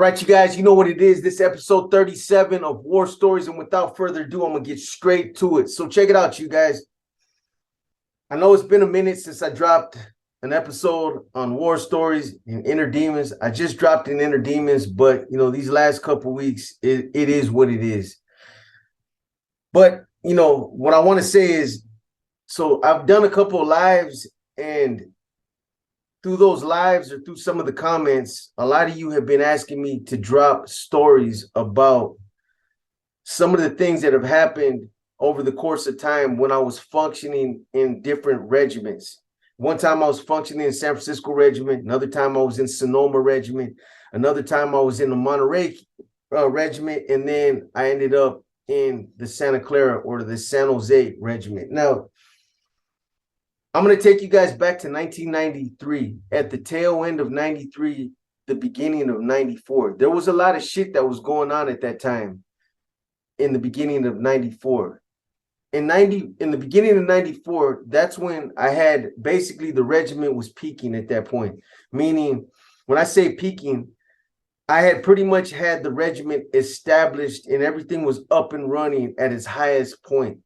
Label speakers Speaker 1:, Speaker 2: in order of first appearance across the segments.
Speaker 1: All right, you guys, you know what it is. This episode 37 of War Stories. And without further ado, I'm going to get straight to it. So check it out, you guys. I know it's been a minute since I dropped an episode on War Stories and Inner Demons. I just dropped in Inner Demons, but, these last couple weeks, it is what it is. But, what I want to say is, so I've done a couple of lives, and through those lives or through some of the comments, a lot of you have been asking me to drop stories about some of the things that have happened over the course of time when I was functioning in different regiments. One time I was functioning in San Francisco Regiment. Another time I was in Sonoma Regiment. Another time I was in the Monterey Regiment. And then I ended up in the Santa Clara or the San Jose Regiment. Now, I'm going to take you guys back to 1993. At the tail end of 93, the beginning of 94. There was a lot of shit that was going on at that time in the beginning of 94. In the beginning of 94, that's when I had basically the regiment was peaking at that point. Meaning, when I say peaking, I had pretty much had the regiment established and everything was up and running at its highest point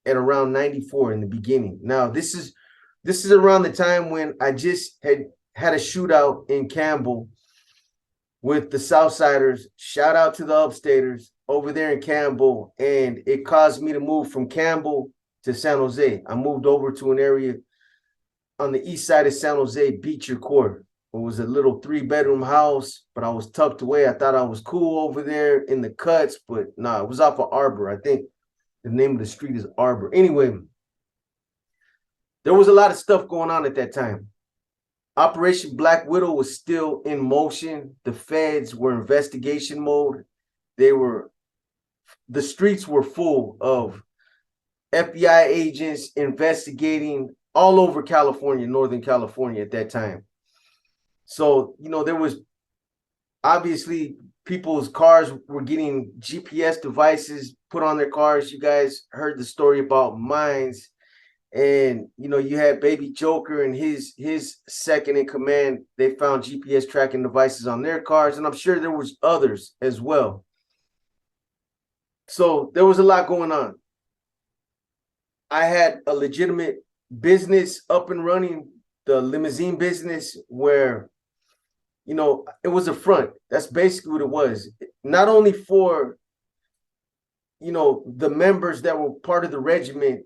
Speaker 1: at around 94 in the beginning. Now, this is around the time when I just had a shootout in Campbell with the Southsiders. Shout out to the Upstaters over there in Campbell, and it caused me to move from Campbell to San Jose. I moved over to an area on the east side of San Jose, Beecher Court. It was a little 3-bedroom house, but I was tucked away. I thought I was cool over there in the cuts, but nah, it was off of Arbor. I think the name of the street is Arbor. Anyway, there was a lot of stuff going on at that time. Operation Black Widow was still in motion. The feds were investigation mode. The streets were full of FBI agents investigating all over California, Northern California at that time. So, there was obviously people's cars were getting GPS devices put on their cars. You guys heard the story about mines. And, you had Baby Joker and his second in command. They found GPS tracking devices on their cars. And I'm sure there was others as well. So there was a lot going on. I had a legitimate business up and running, the limousine business, where, it was a front. That's basically what it was. Not only for, the members that were part of the regiment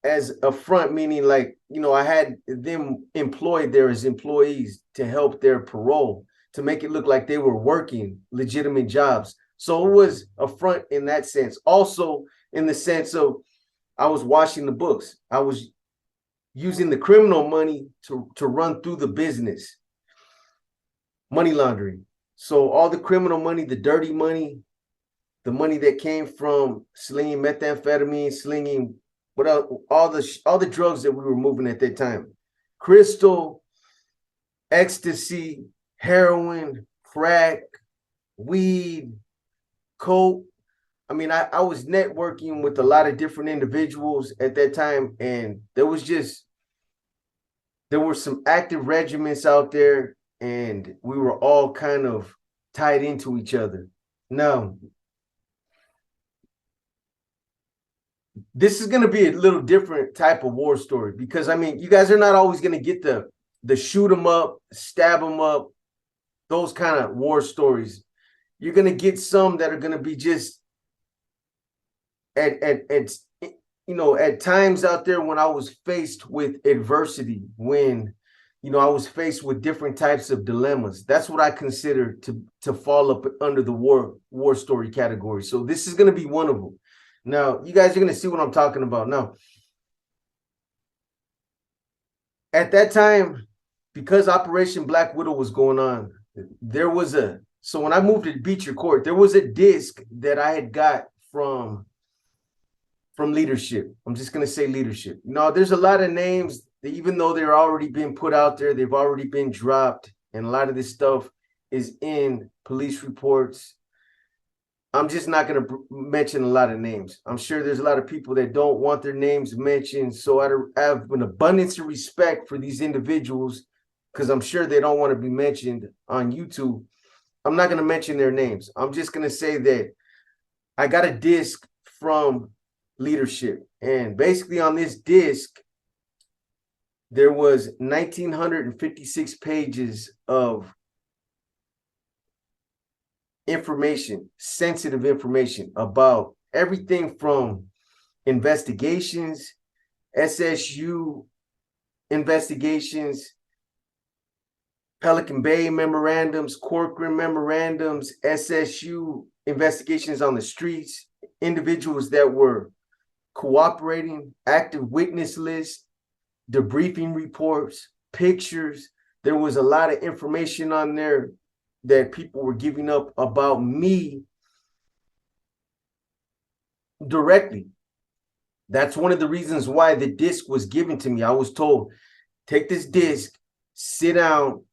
Speaker 1: as a front, meaning like, I had them employed there as employees to help their parole, to make it look like they were working legitimate jobs. So it was a front in that sense. Also in the sense of I was washing the books. I was using the criminal money to run through the business. Money laundering. So all the criminal money, the dirty money, the money that came from slinging methamphetamine, slinging all the drugs that we were moving at that time. Crystal, ecstasy, heroin, crack, weed, coke. I mean, I was networking with a lot of different individuals at that time, and there were some active regiments out there, and we were all kind of tied into each other. Now, this is going to be a little different type of war story because, you guys are not always going to get the shoot them up, stab them up, those kind of war stories. You're going to get some that are going to be just at times out there when I was faced with adversity, when, I was faced with different types of dilemmas. That's what I consider to fall up under the war story category. So this is going to be one of them. Now, you guys are going to see what I'm talking about. Now, at that time, because Operation Black Widow was going on, so when I moved to Beecher Court, there was a disc that I had got from leadership. I'm just going to say leadership. There's a lot of names that, even though they're already been put out there, they've already been dropped. And a lot of this stuff is in police reports. I'm just not going to mention a lot of names. I'm sure there's a lot of people that don't want their names mentioned. So I have an abundance of respect for these individuals because I'm sure they don't want to be mentioned on YouTube. I'm not going to mention their names. I'm just going to say that I got a disc from leadership. And basically on this disc, there was 1,956 pages of information, sensitive information about everything from investigations, SSU investigations, Pelican Bay memorandums, Corcoran memorandums, SSU investigations on the streets, individuals that were cooperating, active witness list, debriefing reports, pictures. There was a lot of information on there that people were giving up about me directly. That's one of the reasons why the disc was given to me. I was told, take this disc, sit down,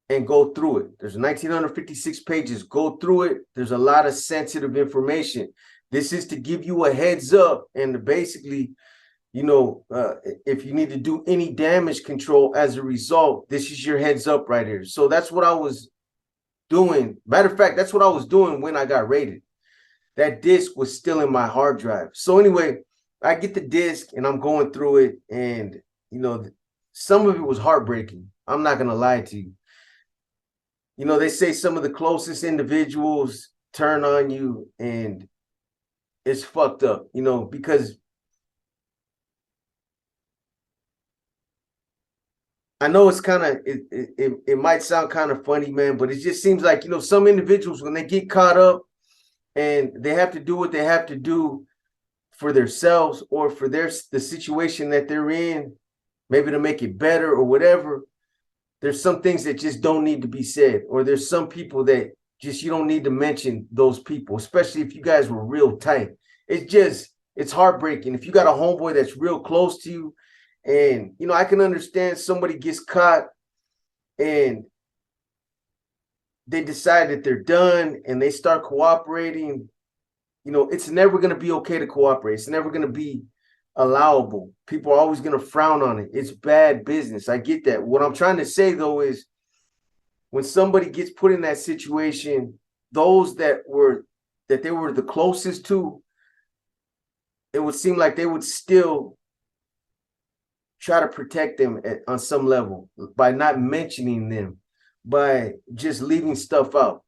Speaker 1: and go through it. There's 1,956 pages. Go through it. There's a lot of sensitive information. This is to give you a heads up and to basically, if you need to do any damage control as a result, this is your heads up right here. So that's what I was doing. Matter of fact, that's what I was doing when I got raided. That disc was still in my hard drive. So anyway, I get the disc and I'm going through it, and some of it was heartbreaking. I'm not gonna lie to you. They say some of the closest individuals turn on you, and it's fucked up, because I know it's kind of, it might sound kind of funny, man, but it just seems like, some individuals, when they get caught up and they have to do what they have to do for themselves or for the situation that they're in, maybe to make it better or whatever, there's some things that just don't need to be said, or there's some people that just, you don't need to mention those people, especially if you guys were real tight. It's heartbreaking. If you got a homeboy that's real close to you, and, I can understand somebody gets caught and they decide that they're done and they start cooperating. It's never going to be okay to cooperate. It's never going to be allowable. People are always going to frown on it. It's bad business. I get that. What I'm trying to say, though, is when somebody gets put in that situation, those that they were the closest to, it would seem like they would still try to protect them on some level by not mentioning them, by just leaving stuff out,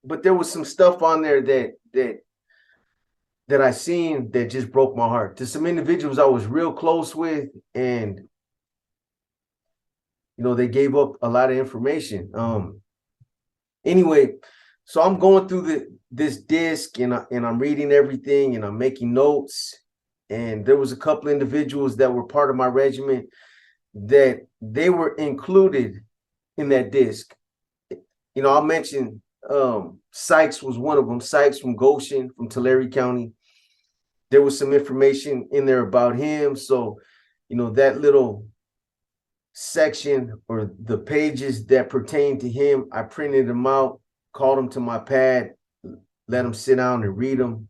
Speaker 1: But there was some stuff on there that I seen that just broke my heart. To some individuals I was real close with, and they gave up a lot of information. Anyway, so I'm going through this disc, and I'm reading everything, and I'm making notes. And there was a couple of individuals that were part of my regiment that they were included in that disc. I'll mention Sykes was one of them. Sykes from Goshen, from Tulare County. There was some information in there about him. So, that little section or the pages that pertain to him, I printed them out, called them to my pad, let them sit down and read them.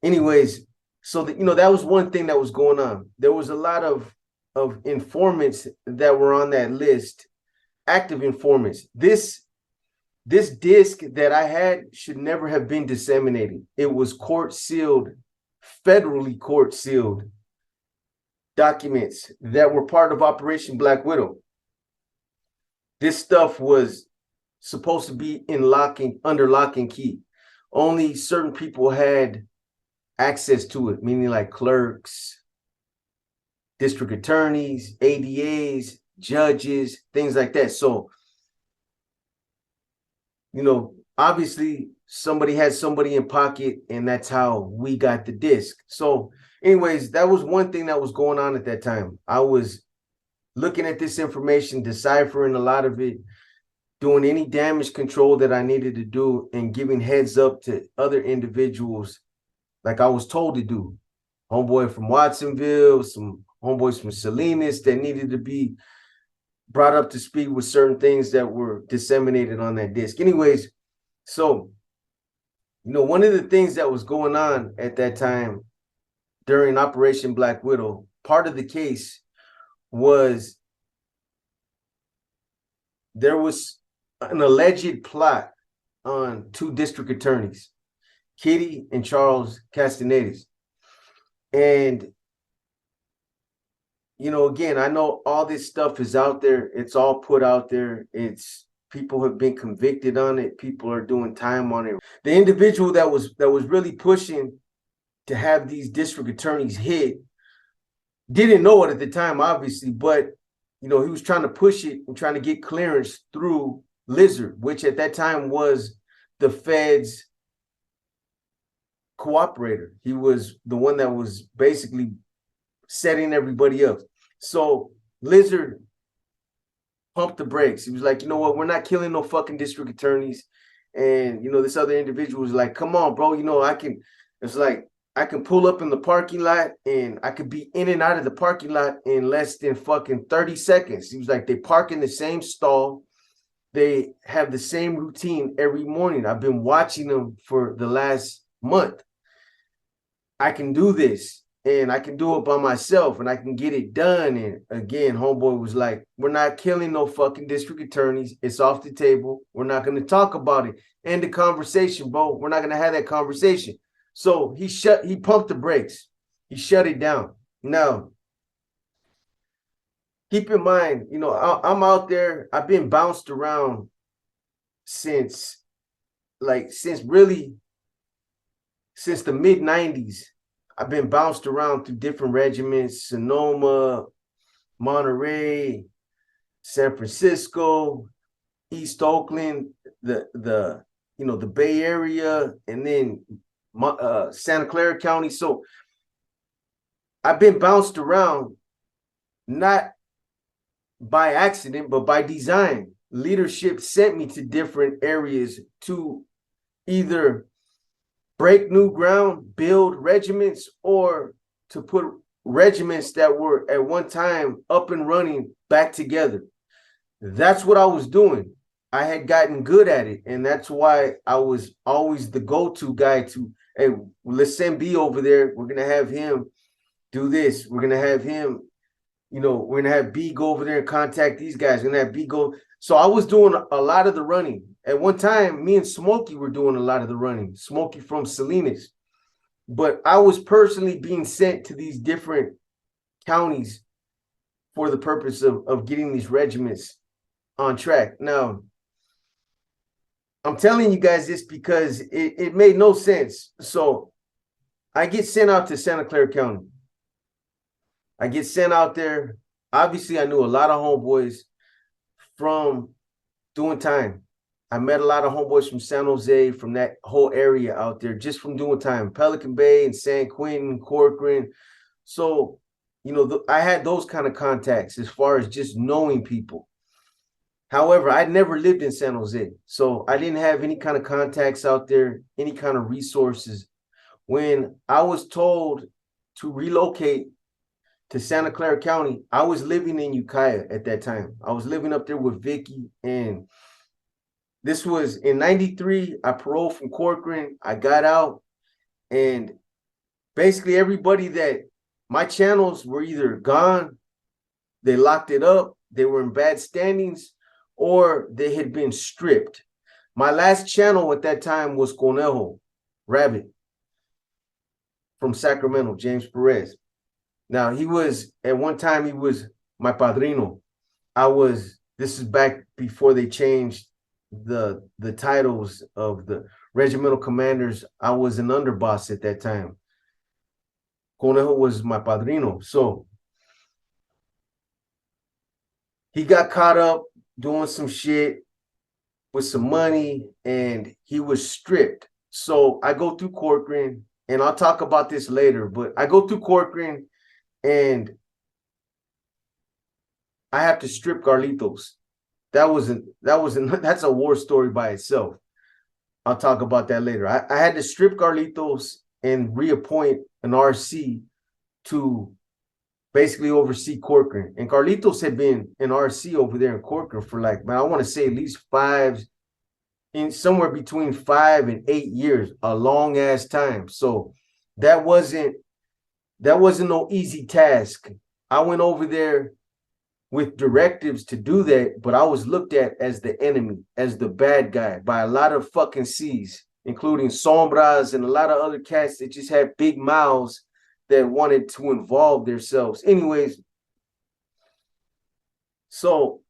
Speaker 1: Anyways, so that was one thing that was going on. There was a lot of informants that were on that list, active informants. This disc that I had should never have been disseminated. It was court sealed, federally court sealed documents that were part of Operation Black Widow. This stuff was supposed to be under lock and key. Only certain people had access to it, meaning like clerks, district attorneys, ADAs, judges, things like that. So, obviously somebody had somebody in pocket, and that's how we got the disc. So anyways, that was one thing that was going on at that time. I was looking at this information, deciphering a lot of it, doing any damage control that I needed to do, and giving heads up to other individuals like I was told to do. Homeboy from Watsonville, some homeboys from Salinas that needed to be brought up to speed with certain things that were disseminated on that disc. Anyways, so, one of the things that was going on at that time during Operation Black Widow, part of the case was there was an alleged plot on two district attorneys, Kitty and Charles Castanedas. And, you know, again, I know all this stuff is out there. It's all put out there. It's people have been convicted on it. People are doing time on it. The individual that was really pushing to have these district attorneys hit didn't know it at the time, obviously, but you know, he was trying to push it and trying to get clearance through Lizard, which at that time was the Fed's cooperator. He was the one that was basically setting everybody up. So Lizard pumped the brakes. He was like, you know what, we're not killing no fucking district attorneys. And you know, this other individual was like, come on, bro, you know, it's like I can pull up in the parking lot and I could be in and out of the parking lot in less than fucking 30 seconds. He was like, they park in the same stall. They have the same routine every morning. I've been watching them for the last month. I can do this and I can do it by myself and I can get it done. And again, homeboy was like, we're not killing no fucking district attorneys. It's off the table. We're not going to talk about it. End the conversation, bro. We're not going to have that conversation. So he pumped the brakes. He shut it down. Now, keep in mind, you know, I'm out there. I've been bounced around since the mid 90s. I've been bounced around through different regiments: Sonoma, Monterey, San Francisco, East Oakland, the Bay Area, and then Santa Clara County. So I've been bounced around, not by accident, but by design. Leadership sent me to different areas to either break new ground, build regiments, or to put regiments that were at one time up and running back together. That's what I was doing. I had gotten good at it, and that's why I was always the go-to guy to, hey, let's send B over there. We're going to have him do this. We're going to have him, you know, we're going to have B go over there and contact these guys. We're going to have B go. So I was doing a lot of the running. At one time, me and Smokey were doing a lot of the running. Smokey from Salinas. But I was personally being sent to these different counties for the purpose of getting these regiments on track. Now, I'm telling you guys this because it made no sense. So I get sent out to Santa Clara County. I get sent out there. Obviously, I knew a lot of homeboys from doing time. I met a lot of homeboys from San Jose, from that whole area out there, just from doing time. Pelican Bay and San Quentin, Corcoran. So, you know, I had those kind of contacts as far as just knowing people. However, I'd never lived in San Jose, so I didn't have any kind of contacts out there, any kind of resources. When I was told to relocate to Santa Clara County, I was living in Ukiah at that time. I was living up there with Vicky, and this was in 93. I paroled from Corcoran. I got out, and basically everybody that my channels were either gone, they locked it up, they were in bad standings, or they had been stripped. My last channel at that time was Conejo, Rabbit, from Sacramento, James Perez. Now, he was, at one time, he was my padrino. This is back before they changed the titles of the regimental commanders. I was an underboss at that time. Conejo was my padrino. So he got caught up doing some shit with some money, and he was stripped. So I go through Corcoran, and I'll talk about this later, but I go through Corcoran, and I have to strip Carlitos. That's a war story by itself. I'll talk about that later. I had to strip Carlitos and reappoint an RC to basically oversee Corcoran. And Carlitos had been an RC over there in Corcoran for like, man, I want to say at least somewhere between 5 and 8 years, a long ass time. So that wasn't no easy task. I went over there with directives to do that, but I was looked at as the enemy, as the bad guy by a lot of fucking C's, including Sombras and a lot of other cats that just had big mouths that wanted to involve themselves. Anyways, so,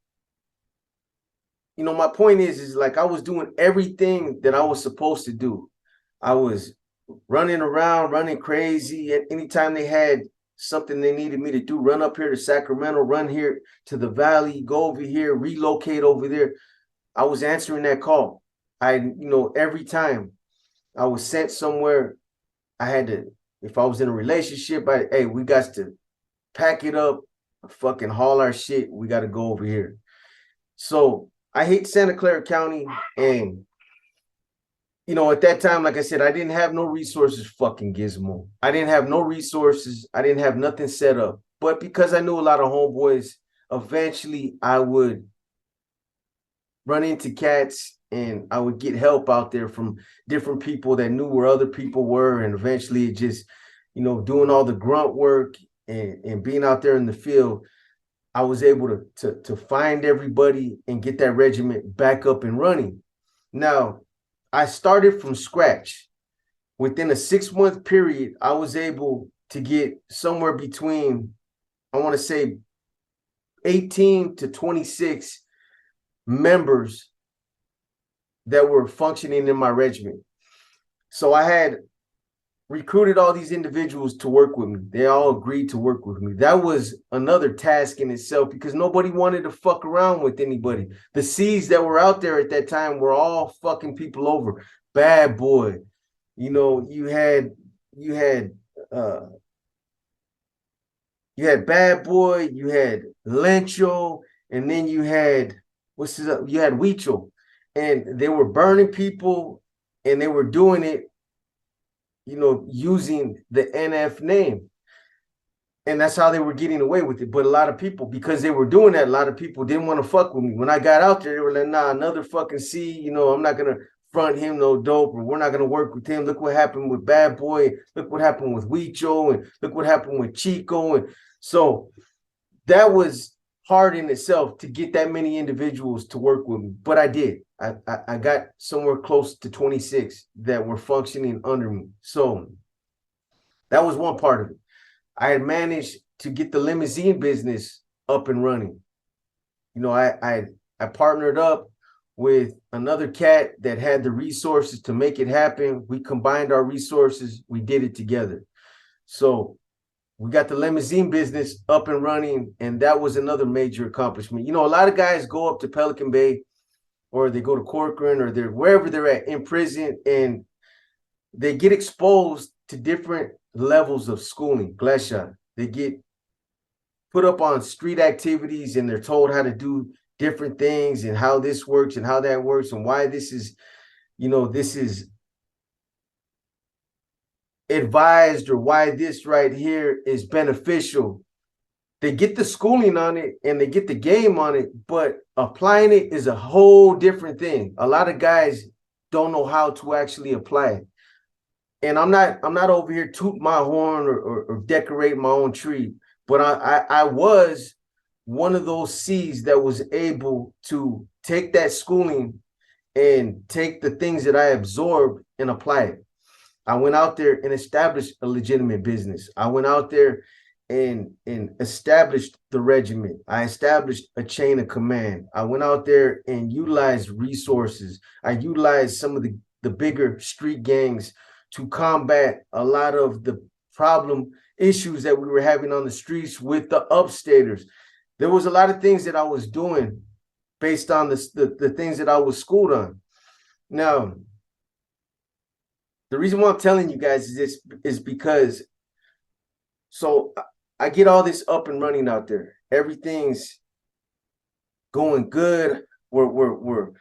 Speaker 1: you know, my point is like I was doing everything that I was supposed to do. I was running around, running crazy. At anytime they had something they needed me to do, run up here to Sacramento, run here to the valley, go over here, relocate over there. I was answering that call. Every time I was sent somewhere, I had to, if I was in a relationship, hey, we got to pack it up, fucking haul our shit. We got to go over here. So I hate Santa Clara County. And at that time, like I said, I didn't have no resources, fucking Gizmo. I didn't have no resources. I didn't have nothing set up. But because I knew a lot of homeboys, eventually I would run into cats and I would get help out there from different people that knew where other people were. And eventually it just, doing all the grunt work and being out there in the field, I was able to find everybody and get that regiment back up and running. Now, I started from scratch. Within a 6-month period, I was able to get somewhere between, I want to say, 18 to 26 members that were functioning in my regiment. So I had recruited all these individuals to work with me. They all agreed to work with me. That was another task in itself because nobody wanted to fuck around with anybody. The C's that were out there at that time were all fucking people over. Bad Boy. You had Bad Boy, you had Lencho, and then you had Huicho. And they were burning people and they were doing it using the NF name. And that's how they were getting away with it. But a lot of people, because they were doing that, a lot of people didn't want to fuck with me. When I got out there, they were like, nah, another fucking C, I'm not going to front him no dope, or we're not going to work with him. Look what happened with Bad Boy. Look what happened with Huicho, and look what happened with Chico. And so that was hard in itself to get that many individuals to work with me. But I did. I got somewhere close to 26 that were functioning under me. So that was one part of it. I had managed to get the limousine business up and running. I partnered up with another cat that had the resources to make it happen. We combined our resources. We did it together. So we got the limousine business up and running, and that was another major accomplishment. A lot of guys go up to Pelican Bay, or they go to Corcoran, or they're wherever they're at in prison, and they get exposed to different levels of schooling. Glesha. They get put up on street activities, and they're told how to do different things and how this works and how that works and why this is, this is advised, or why this right here is beneficial. They get the schooling on it and they get the game on it, but applying it is a whole different thing. A lot of guys don't know how to actually apply it. And I'm not over here tooting my horn or decorate my own tree, but I was one of those C's that was able to take that schooling and take the things that I absorbed and apply it. I went out there and established a legitimate business. I went out there and established the regiment. I established a chain of command. I went out there and utilized resources. I utilized some of the bigger street gangs to combat a lot of the problem issues that we were having on the streets with the upstaters. There was a lot of things that I was doing based on the things that I was schooled on. Now, the reason why I'm telling you guys is because, so I get all this up and running out there. Everything's going good. We're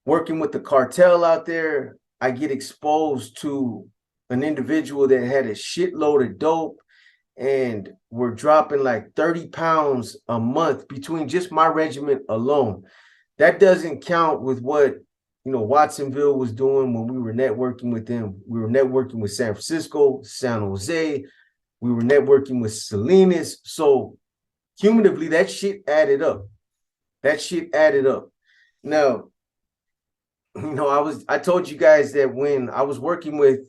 Speaker 1: working with the cartel out there. I get exposed to an individual that had a shitload of dope, and we're dropping like 30 pounds a month between just my regiment alone. That doesn't count with what Watsonville was doing when we were networking with them. We were networking with San Francisco, San Jose. We were networking with Salinas. So cumulatively, that shit added up. That shit added up. Now, I told you guys that when I was working with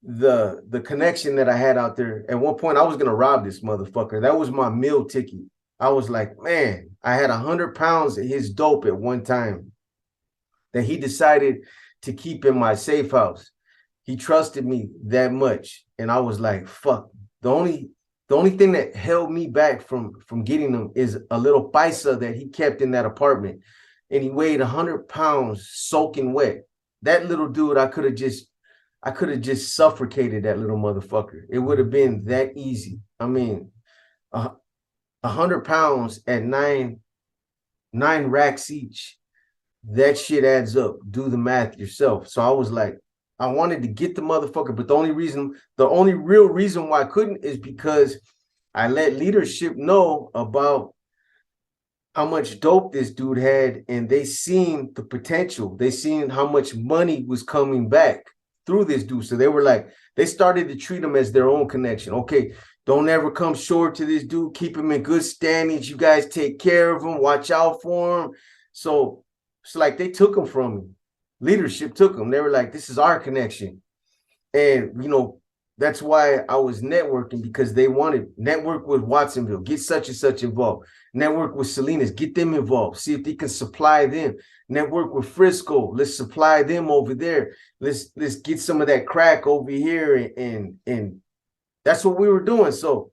Speaker 1: the connection that I had out there, at one point I was gonna rob this motherfucker. That was my meal ticket. I was like, man, I had 100 pounds of his dope at one time that he decided to keep in my safe house. He trusted me that much, and I was like, fuck. The only thing that held me back from getting them is a little paisa that he kept in that apartment, and he weighed 100 pounds soaking wet. That little dude, I could have just suffocated that little motherfucker. It would have been that easy. I mean, 100 pounds at nine racks each. That shit adds up. Do the math yourself. So I was like, I wanted to get the motherfucker, but the only real reason why I couldn't is because I let leadership know about how much dope this dude had, and they seen the potential. They seen how much money was coming back through this dude. So they were like, they started to treat him as their own connection. Okay, don't ever come short to this dude. Keep him in good standings. You guys take care of him. Watch out for him. So it's like they took him from me. Leadership took him. They were like, this is our connection. And, that's why I was networking, because they wanted network with Watsonville, get such and such involved. Network with Salinas, get them involved. See if they can supply them. Network with Frisco, let's supply them over there. Let's get some of that crack over here, and that's what we were doing. So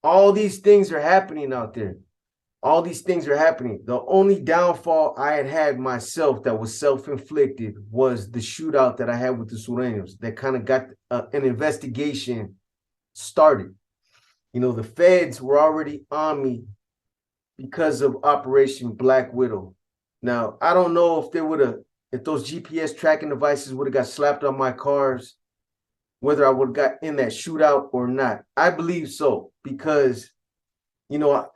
Speaker 1: all these things are happening out there. All these things are happening. The only downfall I had myself that was self-inflicted was the shootout that I had with the Sureños that kind of got an investigation started. The feds were already on me because of Operation Black Widow. Now, I don't know if those GPS tracking devices would have got slapped on my cars, whether I would have got in that shootout or not. I believe so, because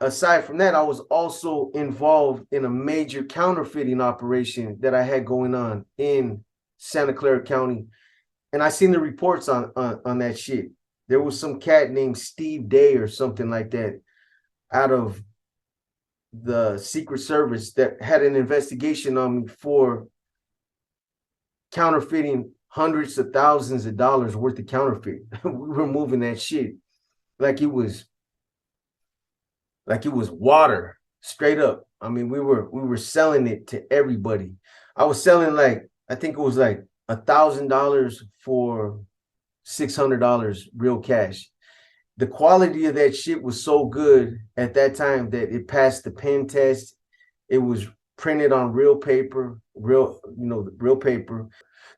Speaker 1: aside from that, I was also involved in a major counterfeiting operation that I had going on in Santa Clara County. And I seen the reports on that shit. There was some cat named Steve Day or something like that out of the Secret Service that had an investigation on me for counterfeiting hundreds of thousands of dollars worth of counterfeit. We were moving that shit like it was water, straight up. I mean, we were selling it to everybody. I was selling, I think it was like $1,000 for $600 real cash. The quality of that shit was so good at that time that it passed the pen test. It was printed on real paper, real paper.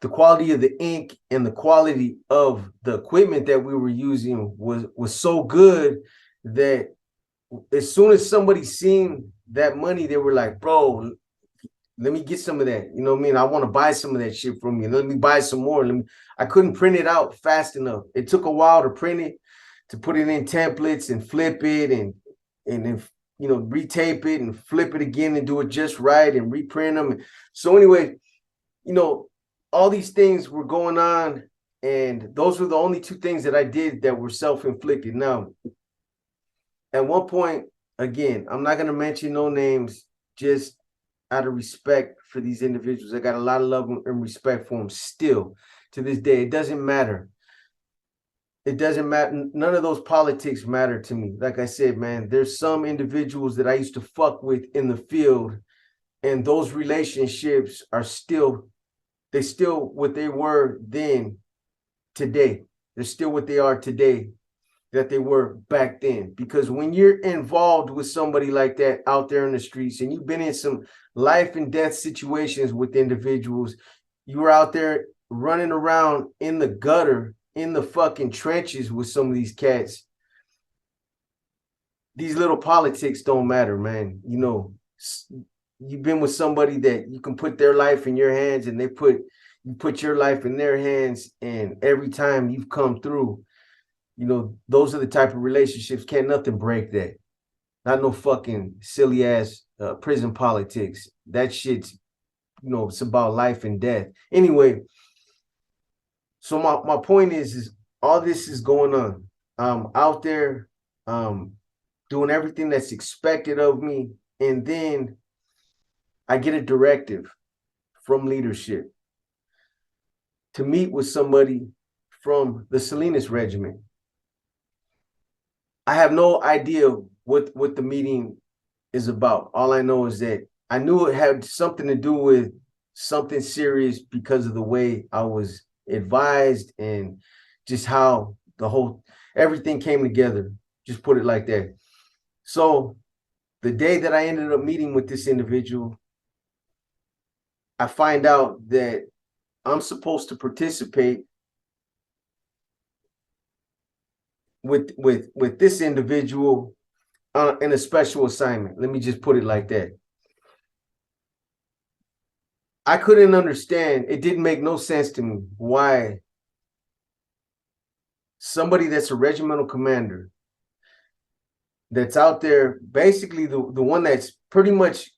Speaker 1: The quality of the ink and the quality of the equipment that we were using was so good that as soon as somebody seen that money, they were like, bro, let me get some of that. You know what I mean? I want to buy some of that shit from you. Let me buy some more. I couldn't print it out fast enough. It took a while to print it, to put it in templates and flip it and then retape it and flip it again and do it just right and reprint them. So anyway, all these things were going on, and those were the only two things that I did that were self-inflicted. Now, at one point, again, I'm not going to mention no names, just out of respect for these individuals. I got a lot of love and respect for them still to this day. It doesn't matter. It doesn't matter. None of those politics matter to me. Like I said, man, there's some individuals that I used to fuck with in the field, and those relationships are still what they were then today. They're still what they are today that they were back then. Because when you're involved with somebody like that out there in the streets, and you've been in some life and death situations with individuals, you were out there running around in the gutter, in the fucking trenches with some of these cats. These little politics don't matter, man. You've been with somebody that you can put their life in your hands, and you put your life in their hands, and every time you've come through, those are the type of relationships. Can't nothing break that. Not no fucking silly ass prison politics. That shit's, it's about life and death. Anyway, so my point is all this is going on. Out there, doing everything that's expected of me. And then I get a directive from leadership to meet with somebody from the Salinas Regiment. I have no idea what the meeting is about. All I know is that I knew it had something to do with something serious because of the way I was advised and just how everything came together. Just put it like that. So the day that I ended up meeting with this individual, I find out that I'm supposed to participate with this individual in a special assignment. Let me just put it like that. I couldn't understand. It didn't make no sense to me why somebody that's a regimental commander that's out there, basically the one that's pretty much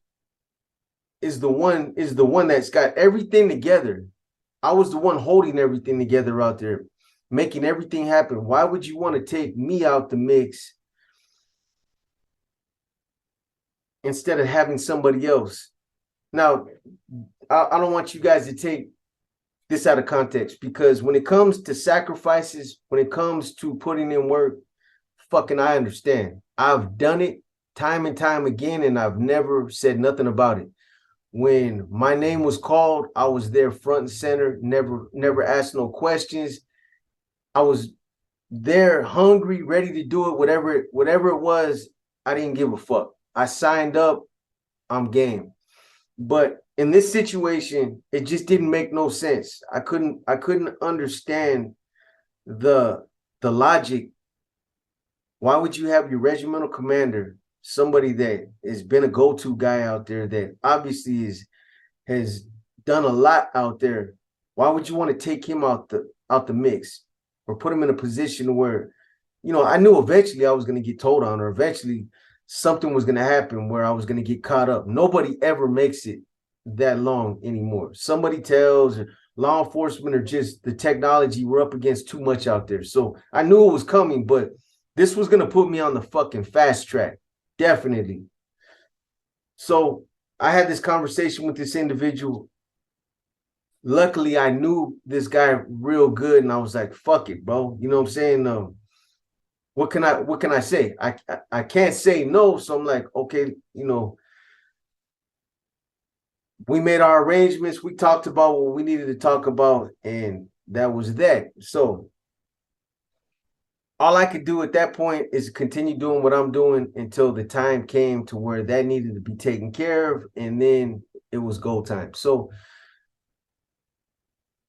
Speaker 1: is the one that's got everything together. I was the one holding everything together out there, making everything happen. Why would you want to take me out the mix instead of having somebody else? Now, I don't want you guys to take this out of context, because when it comes to sacrifices, when it comes to putting in work, fucking I understand. I've done it time and time again, and I've never said nothing about it. When my name was called, I was there front and center, never asked no questions. I was there hungry, ready to do it, whatever it was. I didn't give a fuck. I signed up, I'm game. But in this situation, it just didn't make no sense. I couldn't understand the logic. Why would you have your regimental commander, somebody that has been a go-to guy out there, that obviously has done a lot out there? Why would you want to take him out the mix or put him in a position where, I knew eventually I was going to get told on, or eventually something was going to happen where I was going to get caught up. Nobody ever makes it that long anymore. Somebody tells, or law enforcement, or just the technology, we're up against too much out there. So I knew it was coming, but this was going to put me on the fucking fast track. Definitely. So I had this conversation with this individual. Luckily, I knew this guy real good, and I was like, fuck it, bro. You know what I'm saying? What can I say? I can't say no. So I'm like, okay, we made our arrangements. We talked about what we needed to talk about, and that was that. So all I could do at that point is continue doing what I'm doing until the time came to where that needed to be taken care of, and then it was go time. So,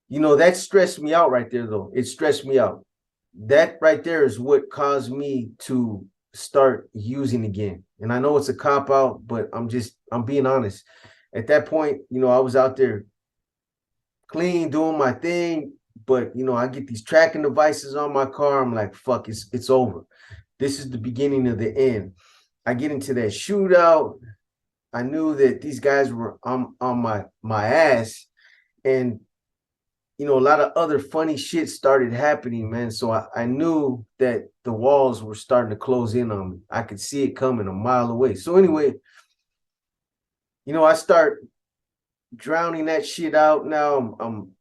Speaker 1: that stressed me out right there, though. It stressed me out. That right there is what caused me to start using again. And I know it's a cop out, but I'm being honest. At that point, I was out there clean, doing my thing, but I get these tracking devices on my car. I'm like, fuck, it's over. This is the beginning of the end. I get into that shootout. I knew that these guys were on my ass, and a lot of other funny shit started happening, man. So I knew that the walls were starting to close in on me. I could see it coming a mile away. So anyway, I start drowning that shit out. Now I'm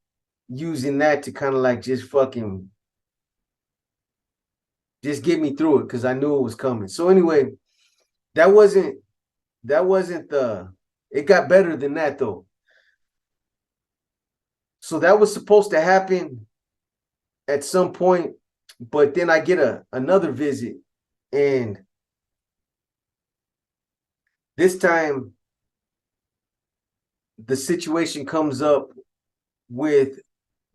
Speaker 1: using that to kind of like just fucking just get me through it, because I knew it was coming. So anyway, that wasn't it got better than that, though. So that was supposed to happen at some point, but then I get another visit, and this time the situation comes up with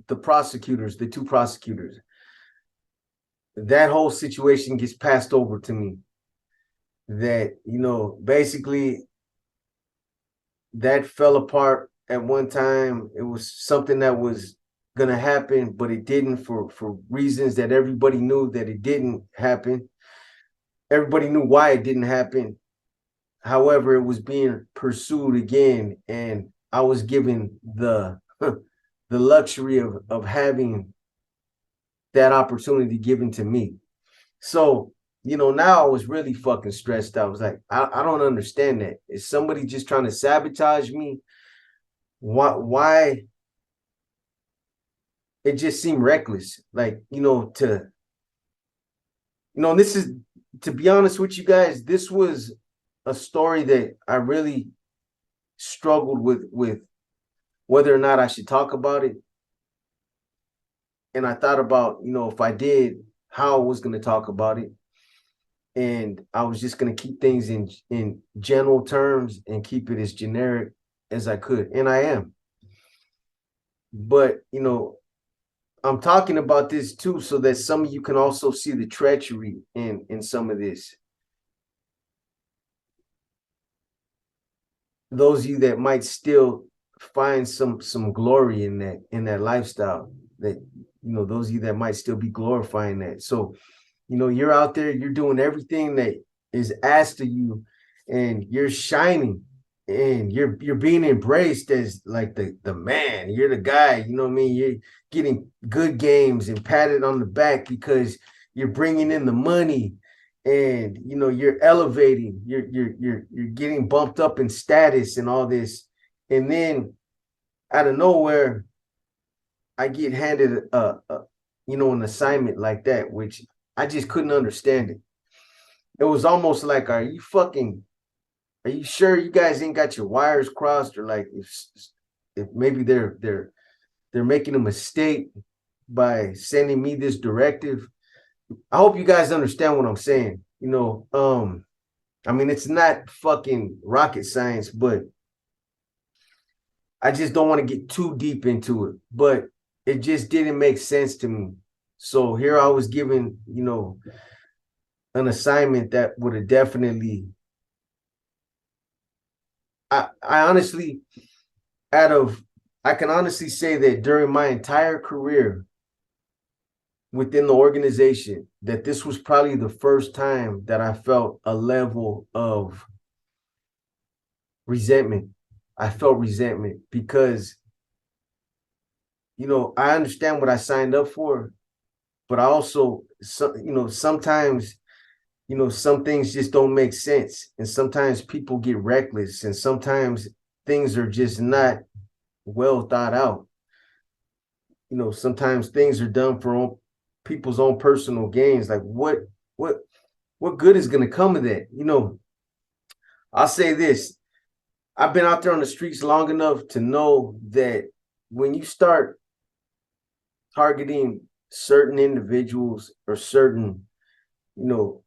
Speaker 1: the two prosecutors. That whole situation gets passed over to me. That, basically that fell apart at one time. It was something that was going to happen, but it didn't, for reasons that everybody knew that it didn't happen. Everybody knew why it didn't happen. However, it was being pursued again, and I was given the luxury of having that opportunity given to me. So now I was really fucking stressed out. I was like, I don't understand that. Is somebody just trying to sabotage me? Why it just seemed reckless. Like, and this is, to be honest with you guys, this was a story that I really struggled with whether or not I should talk about it. And I thought about, if I did, how I was going to talk about it. And I was just going to keep things in general terms and keep it as generic as I could. And I am. But, I'm talking about this too, so that some of you can also see the treachery in some of this. Those of you that might still find some glory in that lifestyle, that those of you that might still be glorifying that. So, you're out there, you're doing everything that is asked of you, and you're shining, and you're being embraced as like the man. You're the guy, you know what I mean? You're getting good games and patted on the back because you're bringing in the money, and you're elevating, you're getting bumped up in status and all this. And then out of nowhere, I get handed an assignment like that, which I just couldn't understand it. It was almost like, are you sure you guys ain't got your wires crossed? Or like, if maybe they're making a mistake by sending me this directive. I hope you guys understand what I'm saying. I mean, it's not fucking rocket science, but I just don't want to get too deep into it. But it just didn't make sense to me. So here I was given, an assignment that would have definitely, I honestly, I can honestly say that during my entire career within the organization, that this was probably the first time that I felt a level of resentment. I felt resentment because, I understand what I signed up for, but I also, sometimes, some things just don't make sense. And sometimes people get reckless, and sometimes things are just not well thought out. Sometimes things are done for people's own personal gains. Like what good is going to come of that? I'll say this. I've been out there on the streets long enough to know that when you start targeting certain individuals or certain,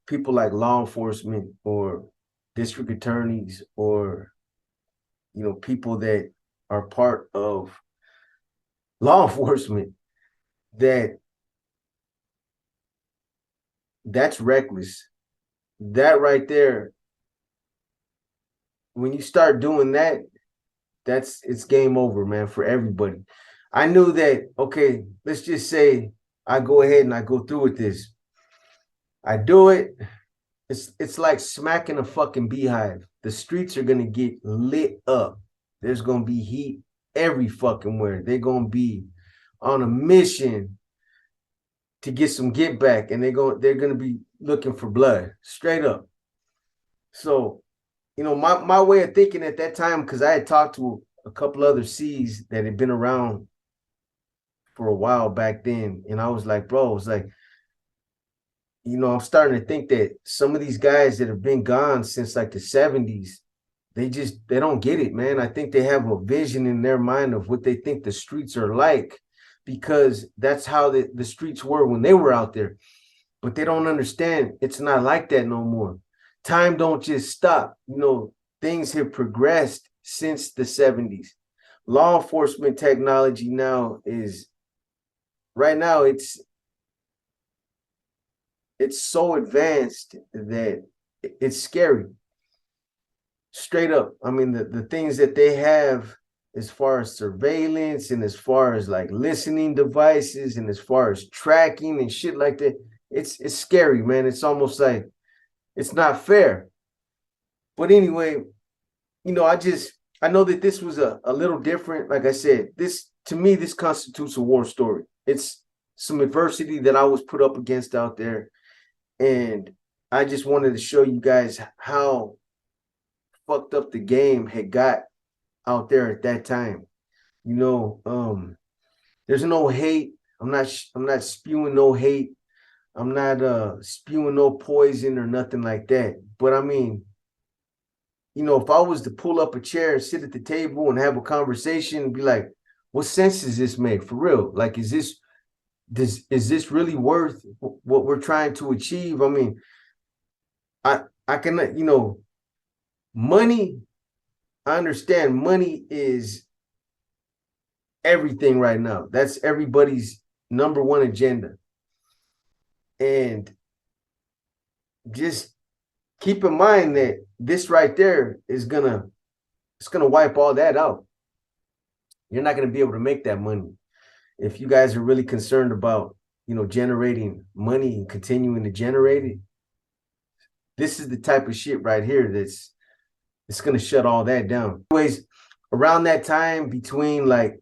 Speaker 1: people like law enforcement or district attorneys or, people that are part of law enforcement, that's reckless. That right there, when you start doing that, it's game over, man, for everybody. I knew that, okay, let's just say I go ahead and I go through with this. I do it. It's like smacking a fucking beehive. The streets are gonna get lit up. There's gonna be heat every fucking where. They're gonna be on a mission to get some get back, and they're gonna be looking for blood, straight up. So, my way of thinking at that time, because I had talked to a couple other C's that had been around for a while back then, and I was like, bro, it's like, I'm starting to think that some of these guys that have been gone since like the 70s, they don't get it, man. I think they have a vision in their mind of what they think the streets are like, because that's how the streets were when they were out there. But they don't understand it's not like that no more. Time don't just stop. Things have progressed since the 70s. Law enforcement technology now is, right now, it's so advanced that it's scary. Straight up. I mean, the things that they have as far as surveillance and as far as like listening devices and as far as tracking and shit like that, it's scary, man. It's almost like it's not fair. But anyway, I know that this was a little different. Like I said, to me, this constitutes a war story. It's some adversity that I was put up against out there. And I just wanted to show you guys how fucked up the game had got out there at that time. You know, there's no hate. I'm not spewing no hate. I'm not spewing no poison or nothing like that. But I mean, if I was to pull up a chair and sit at the table and have a conversation and be like, what sense does this make for real? Like, is this really worth what we're trying to achieve? I mean, I can, money, I understand money is everything right now. That's everybody's number one agenda. And just keep in mind that this right there is it's gonna wipe all that out. You're not gonna be able to make that money. If you guys are really concerned about, generating money and continuing to generate it, this is the type of shit right here it's gonna shut all that down. Anyways, around that time between like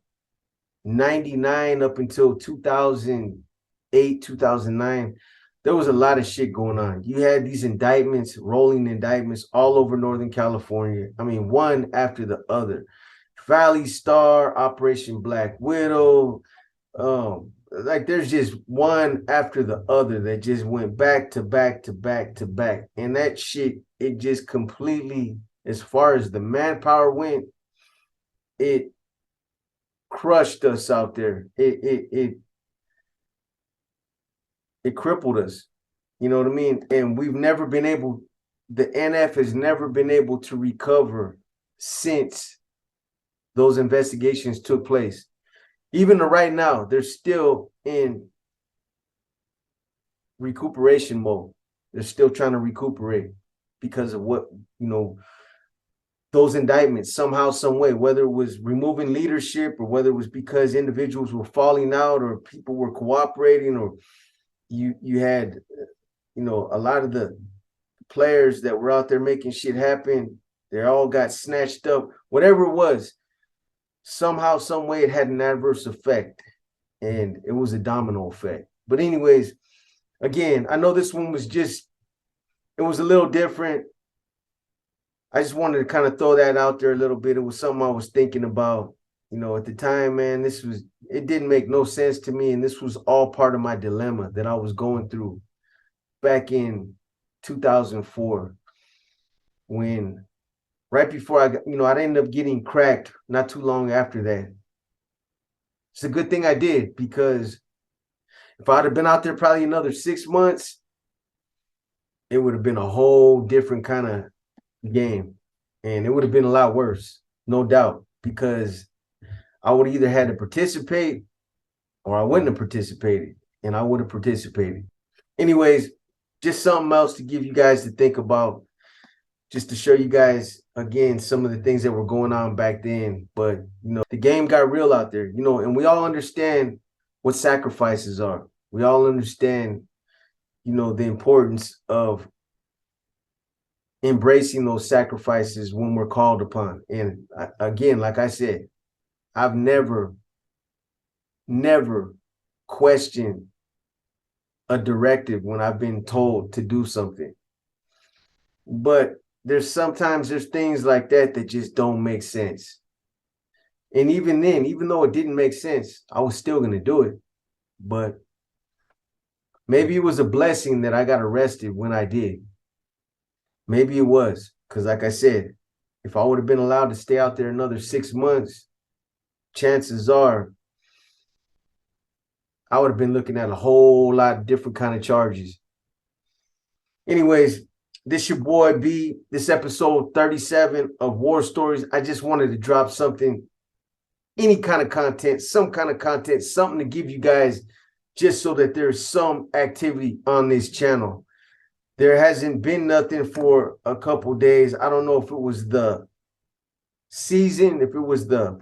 Speaker 1: 99 up until 2008, 2009, there was a lot of shit going on. You had these indictments, rolling indictments all over Northern California. I mean, one after the other. Valley Star, Operation Black Widow. Like there's just one after the other that just went back to back to back to back. And that shit, it just completely, as far as the manpower went, it crushed us out there. It crippled us. You know what I mean? And we've never been able, the NF has never been able to recover since those investigations took place. Even right now, they're still in recuperation mode. They're still trying to recuperate because of what, those indictments somehow, some way, whether it was removing leadership or whether it was because individuals were falling out or people were cooperating, or you had, a lot of the players that were out there making shit happen, they all got snatched up. Whatever it was, somehow, some way, it had an adverse effect, and it was a domino effect. But anyways, again, I know this one was it was a little different. I just wanted to kind of throw that out there a little bit. It was something I was thinking about, at the time, man. It didn't make no sense to me. And this was all part of my dilemma that I was going through back in 2004, when right before I ended up getting cracked not too long after that. It's a good thing I did, because if I'd have been out there probably another 6 months, it would have been a whole different kind of game, and it would have been a lot worse, no doubt, because I would either had to participate or I wouldn't have participated, and I would have participated. Anyways, just something else to give you guys to think about, just to show you guys again some of the things that were going on back then. But the game got real out there, and we all understand what sacrifices are. We all understand, the importance of embracing those sacrifices when we're called upon. And again, like I said, I've never questioned a directive when I've been told to do something. But sometimes there's things like that that just don't make sense. And even then, even though it didn't make sense, I was still going to do it. But maybe it was a blessing that I got arrested when I did. Maybe it was, because like I said, if I would have been allowed to stay out there another 6 months, chances are I would have been looking at a whole lot of different kind of charges. Anyways, this your boy B. This episode 37 of War Stories. I just wanted to drop something, any kind of content, some kind of content, something to give you guys, just so that there's some activity on this channel. There hasn't been nothing for a couple days. I don't know if it was the season, if it was the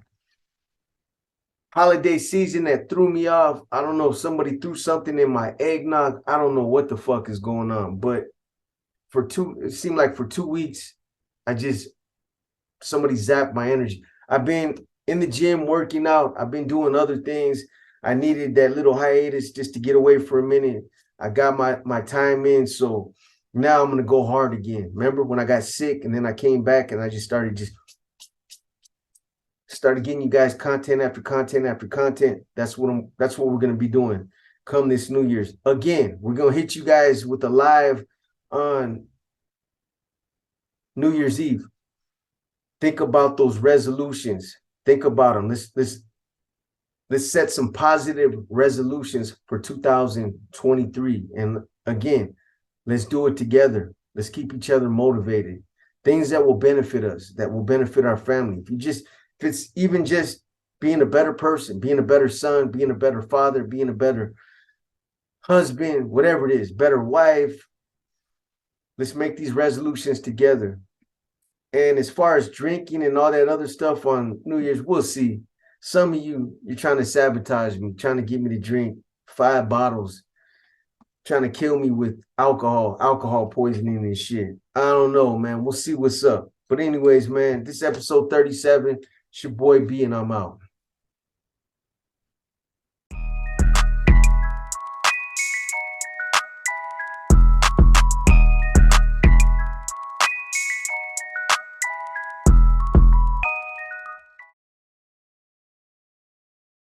Speaker 1: holiday season that threw me off. I don't know if somebody threw something in my eggnog. I don't know what the fuck is going on. But it seemed like for 2 weeks, somebody zapped my energy. I've been in the gym working out. I've been doing other things. I needed that little hiatus just to get away for a minute. I got my time in. So Now I'm gonna go hard again. Remember when I got sick and then I came back and I just started getting you guys content after content after content. That's what we're gonna be doing come this New Year's. Again, we're gonna hit you guys with a live on New Year's Eve. Think about those resolutions. Think about them. Let's set some positive resolutions for 2023. And again, let's do it together. Let's keep each other motivated. Things that will benefit us, that will benefit our family. If it's even just being a better person, being a better son, being a better father, being a better husband, whatever it is, better wife. Let's make these resolutions together. And as far as drinking and all that other stuff on New Year's, we'll see. Some of you're trying to sabotage me, trying to get me to drink 5 bottles, trying to kill me with alcohol poisoning and shit. I don't know, man. We'll see what's up. But anyways, man, this episode 37, it's your boy B, and I'm out.